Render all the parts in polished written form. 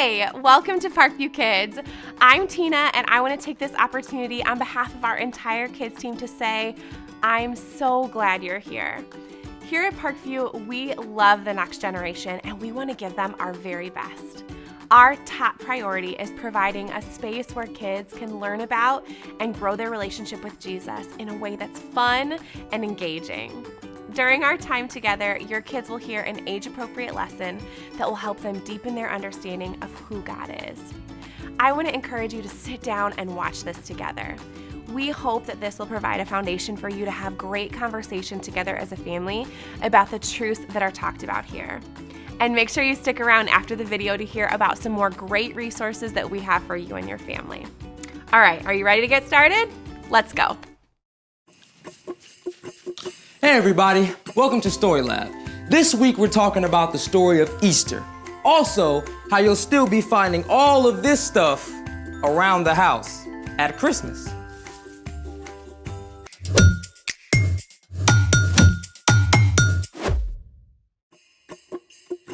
Hey, welcome to Parkview Kids. I'm Tina, and I want to take this opportunity on behalf of our entire kids team to say, I'm so glad you're here. Here at Parkview, we love the next generation, and we want to give them our very best. Our top priority is providing a space where kids can learn about and grow their relationship with Jesus in a way that's fun and engaging. During our time together, your kids will hear an age-appropriate lesson that will help them deepen their understanding of who God is. I want to encourage you to sit down and watch this together. We hope that this will provide a foundation for you to have great conversation together as a family about the truths that are talked about here. And make sure you stick around after the video to hear about some more great resources that we have for you and your family. All right, are you ready to get started? Let's go. Hey everybody, welcome to Story Lab. This week we're talking about the story of Easter. Also, how you'll still be finding all of this stuff around the house at Christmas.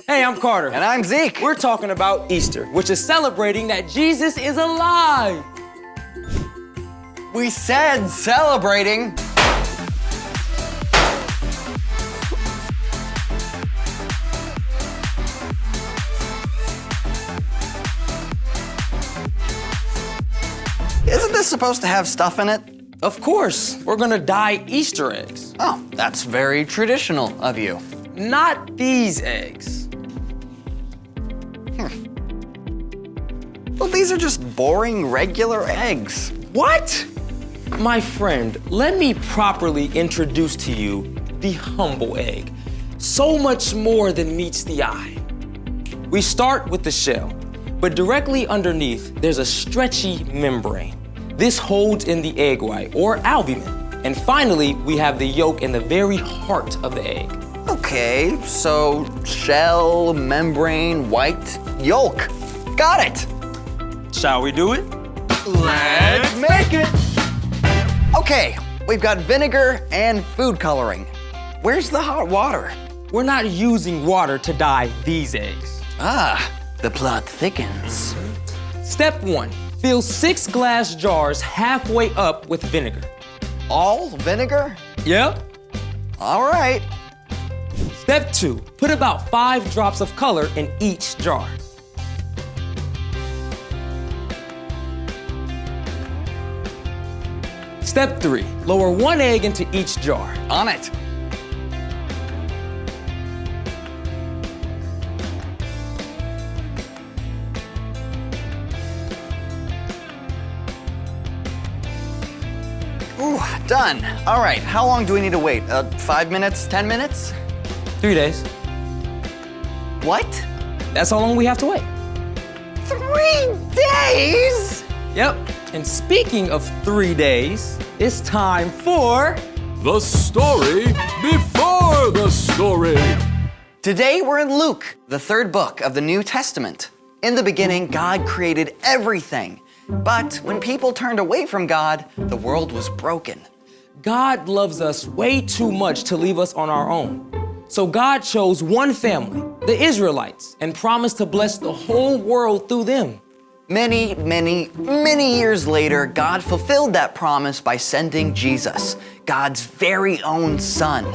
Hey, I'm Carter. And I'm Zeke. We're talking about Easter, which is celebrating that Jesus is alive. We said celebrating. Isn't this supposed to have stuff in it? Of course, we're gonna dye Easter eggs. Oh, that's very traditional of you. Not these eggs. Well, these are just boring, regular eggs. What? My friend, let me properly introduce to you the humble egg. So much more than meets the eye. We start with the shell, but directly underneath, there's a stretchy membrane. This holds in the egg white, or albumin. And finally, we have the yolk in the very heart of the egg. Okay, so shell, membrane, white, yolk. Got it. Shall we do it? Let's make it. Okay, we've got vinegar and food coloring. Where's the hot water? We're not using water to dye these eggs. Ah, the plot thickens. Step 1, fill 6 glass jars halfway up with vinegar. All vinegar? Yep. All right. Step 2, put about 5 drops of color in each jar. Step 3, lower 1 egg into each jar. On it. Ooh, done. All right, how long do we need to wait? 5 minutes, 10 minutes? 3 days. What? That's how long we have to wait. 3 days? Yep. And speaking of 3 days, it's time for The story before the story. Today we're in Luke, the 3rd book of the New Testament. In the beginning, God created everything. But when people turned away from God, the world was broken. God loves us way too much to leave us on our own. So God chose one family, the Israelites, and promised to bless the whole world through them. Many, many, many years later, God fulfilled that promise by sending Jesus, God's very own son.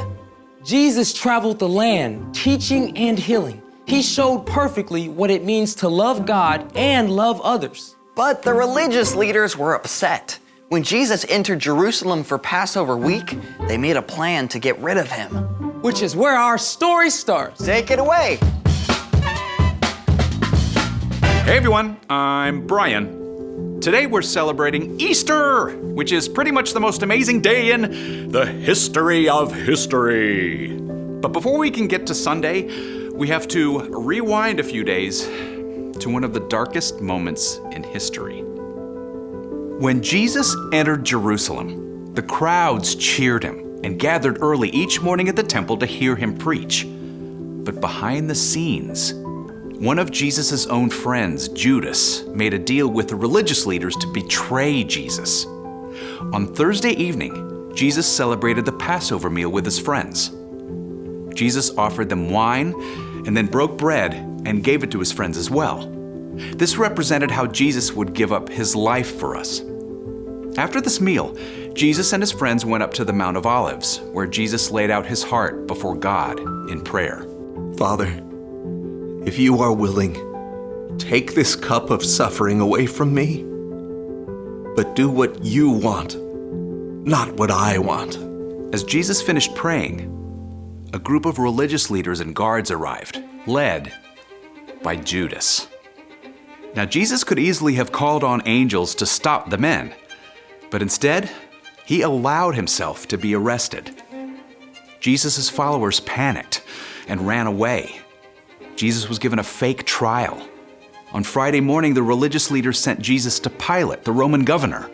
Jesus traveled the land, teaching and healing. He showed perfectly what it means to love God and love others. But the religious leaders were upset. When Jesus entered Jerusalem for Passover week, they made a plan to get rid of him. Which is where our story starts. Take it away. Hey everyone, I'm Brian. Today we're celebrating Easter, which is pretty much the most amazing day in the history of history. But before we can get to Sunday, we have to rewind a few days to one of the darkest moments in history. When Jesus entered Jerusalem, the crowds cheered him and gathered early each morning at the temple to hear him preach. But behind the scenes, one of Jesus' own friends, Judas, made a deal with the religious leaders to betray Jesus. On Thursday evening, Jesus celebrated the Passover meal with his friends. Jesus offered them wine and then broke bread and gave it to his friends as well. This represented how Jesus would give up his life for us. After this meal, Jesus and his friends went up to the Mount of Olives, where Jesus laid out his heart before God in prayer. Father, if you are willing, take this cup of suffering away from me, but do what you want, not what I want. As Jesus finished praying, a group of religious leaders and guards arrived, led by Judas. Now, Jesus could easily have called on angels to stop the men, but instead, he allowed himself to be arrested. Jesus' followers panicked and ran away. Jesus was given a fake trial. On Friday morning, the religious leaders sent Jesus to Pilate, the Roman governor.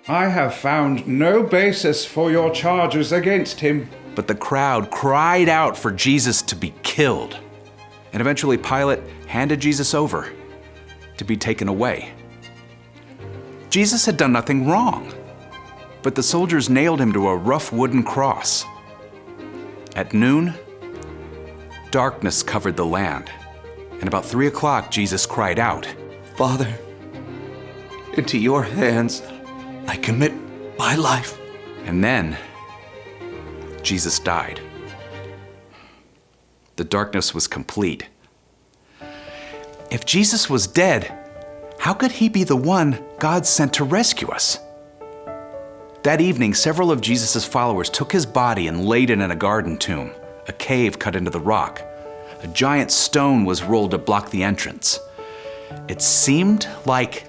I have found no basis for your charges against him. But the crowd cried out for Jesus to be killed. And eventually Pilate handed Jesus over to be taken away. Jesus had done nothing wrong, but the soldiers nailed him to a rough wooden cross. At noon, darkness covered the land, and about 3 o'clock, Jesus cried out, Father, into your hands I commit my life. And then Jesus died. The darkness was complete. If Jesus was dead, how could he be the one God sent to rescue us? That evening, several of Jesus' followers took his body and laid it in a garden tomb, a cave cut into the rock. A giant stone was rolled to block the entrance. It seemed like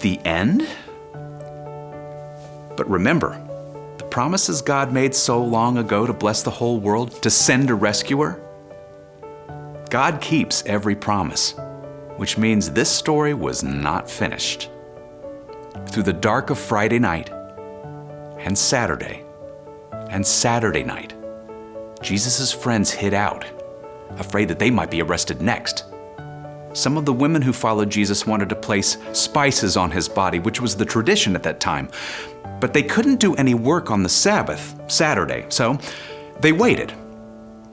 the end. But remember, the promises God made so long ago to bless the whole world, to send a rescuer? God keeps every promise, which means this story was not finished. Through the dark of Friday night and Saturday night, Jesus' friends hid out, afraid that they might be arrested next. Some of the women who followed Jesus wanted to place spices on his body, which was the tradition at that time. But they couldn't do any work on the Sabbath, Saturday, so they waited.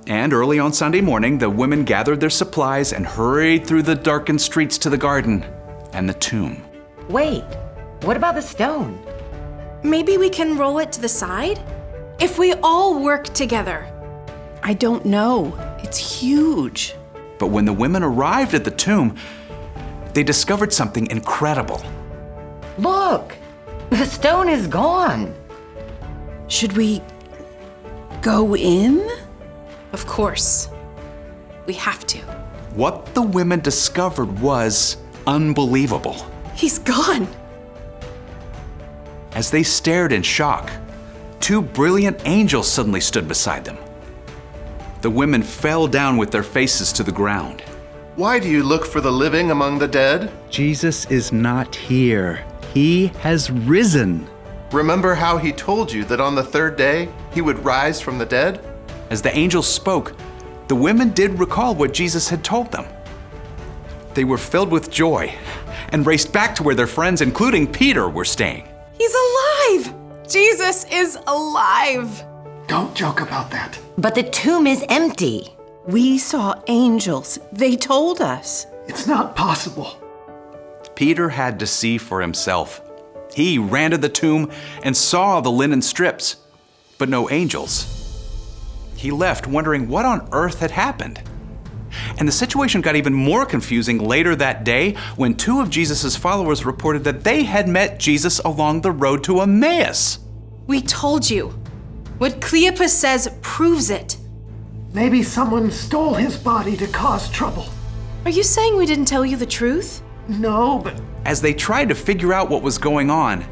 And early on Sunday morning, the women gathered their supplies and hurried through the darkened streets to the garden and the tomb. Wait, what about the stone? Maybe we can roll it to the side? If we all work together. I don't know. It's huge. But when the women arrived at the tomb, they discovered something incredible. Look, the stone is gone. Should we go in? Of course. We have to. What the women discovered was unbelievable. He's gone. As they stared in shock, 2 brilliant angels suddenly stood beside them. The women fell down with their faces to the ground. Why do you look for the living among the dead? Jesus is not here. He has risen. Remember how he told you that on the 3rd day he would rise from the dead? As the angels spoke, the women did recall what Jesus had told them. They were filled with joy and raced back to where their friends, including Peter, were staying. He's alive! Jesus is alive! Don't joke about that. But the tomb is empty. We saw angels. They told us. It's not possible. Peter had to see for himself. He ran to the tomb and saw the linen strips, but no angels. He left wondering what on earth had happened. And the situation got even more confusing later that day when 2 of Jesus' followers reported that they had met Jesus along the road to Emmaus. We told you. What Cleopas says proves it. Maybe someone stole his body to cause trouble. Are you saying we didn't tell you the truth? No, but... As they tried to figure out what was going on,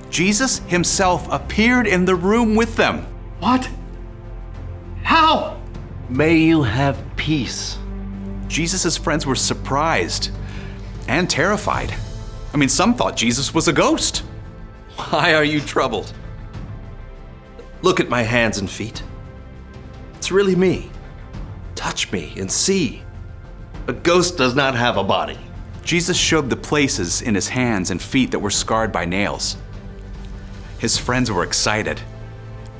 Jesus himself appeared in the room with them. What? How? May you have peace. Jesus' friends were surprised and terrified. I mean, some thought Jesus was a ghost. Why are you troubled? Look at my hands and feet. It's really me. Touch me and see. A ghost does not have a body. Jesus showed the places in his hands and feet that were scarred by nails. His friends were excited,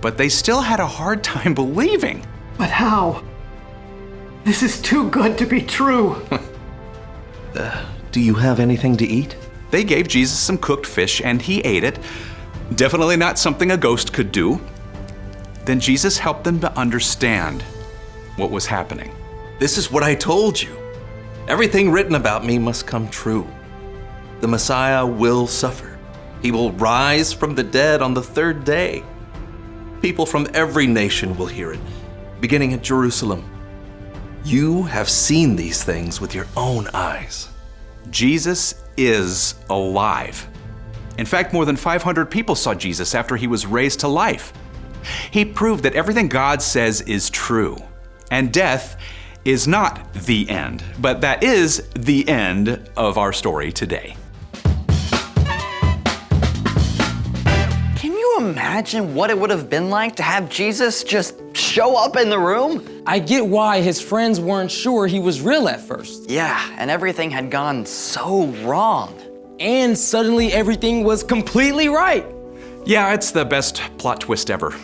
but they still had a hard time believing. But how? This is too good to be true. Do you have anything to eat? They gave Jesus some cooked fish and he ate it. Definitely not something a ghost could do. Then Jesus helped them to understand what was happening. This is what I told you. Everything written about me must come true. The Messiah will suffer. He will rise from the dead on the third day. People from every nation will hear it, beginning at Jerusalem. You have seen these things with your own eyes. Jesus is alive. In fact, more than 500 people saw Jesus after he was raised to life. He proved that everything God says is true, and death is not the end, but that is the end of our story today. Can you imagine what it would have been like to have Jesus just show up in the room? I get why his friends weren't sure he was real at first. Yeah, and everything had gone so wrong. And suddenly everything was completely right. Yeah, it's the best plot twist ever.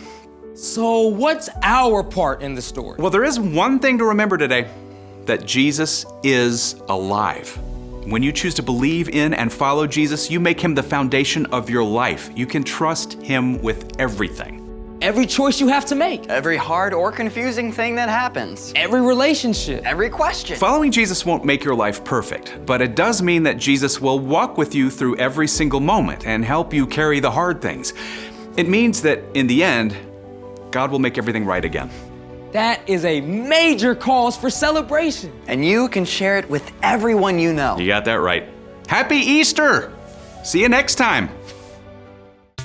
So what's our part in the story? Well, there is one thing to remember today, that Jesus is alive. When you choose to believe in and follow Jesus, you make him the foundation of your life. You can trust him with everything. Every choice you have to make. Every hard or confusing thing that happens. Every relationship. Every question. Following Jesus won't make your life perfect, but it does mean that Jesus will walk with you through every single moment and help you carry the hard things. It means that in the end, God will make everything right again. That is a major cause for celebration. And you can share it with everyone you know. You got that right. Happy Easter! See you next time.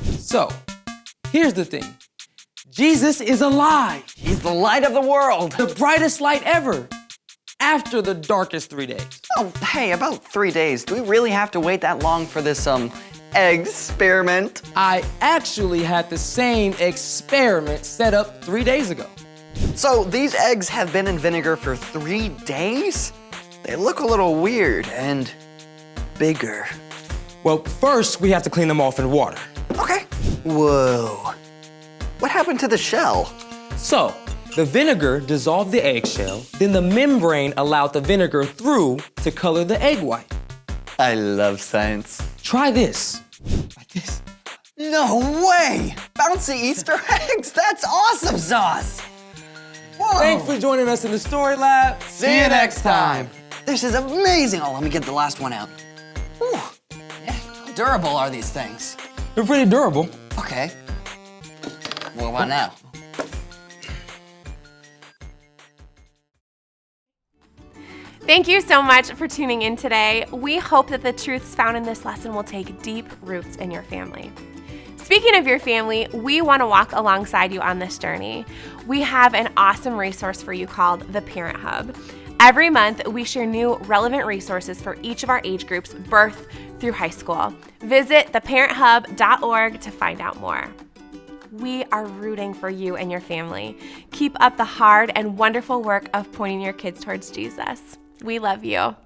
So, here's the thing. Jesus is alive. He's the light of the world. The brightest light ever. After the darkest 3 days. Oh, hey, about 3 days. Do we really have to wait that long for this, experiment? I actually had the same experiment set up 3 days ago. So these eggs have been in vinegar for 3 days? They look a little weird and bigger. Well, first we have to clean them off in water. Okay. Whoa. What happened to the shell? So, the vinegar dissolved the eggshell, then the membrane allowed the vinegar through to color the egg white. I love science. Try this. Like this. No way! Bouncy Easter eggs! That's awesome sauce! Whoa. Thanks for joining us in the Story Lab. See you next time. This is amazing. Oh, let me get the last one out. Whew. Yeah, how durable are these things? They're pretty durable. Okay. What about now? Thank you so much for tuning in today. We hope that the truths found in this lesson will take deep roots in your family. Speaking of your family, we want to walk alongside you on this journey. We have an awesome resource for you called the Parent Hub. Every month, we share new relevant resources for each of our age groups, birth through high school. Visit theparenthub.org to find out more. We are rooting for you and your family. Keep up the hard and wonderful work of pointing your kids towards Jesus. We love you.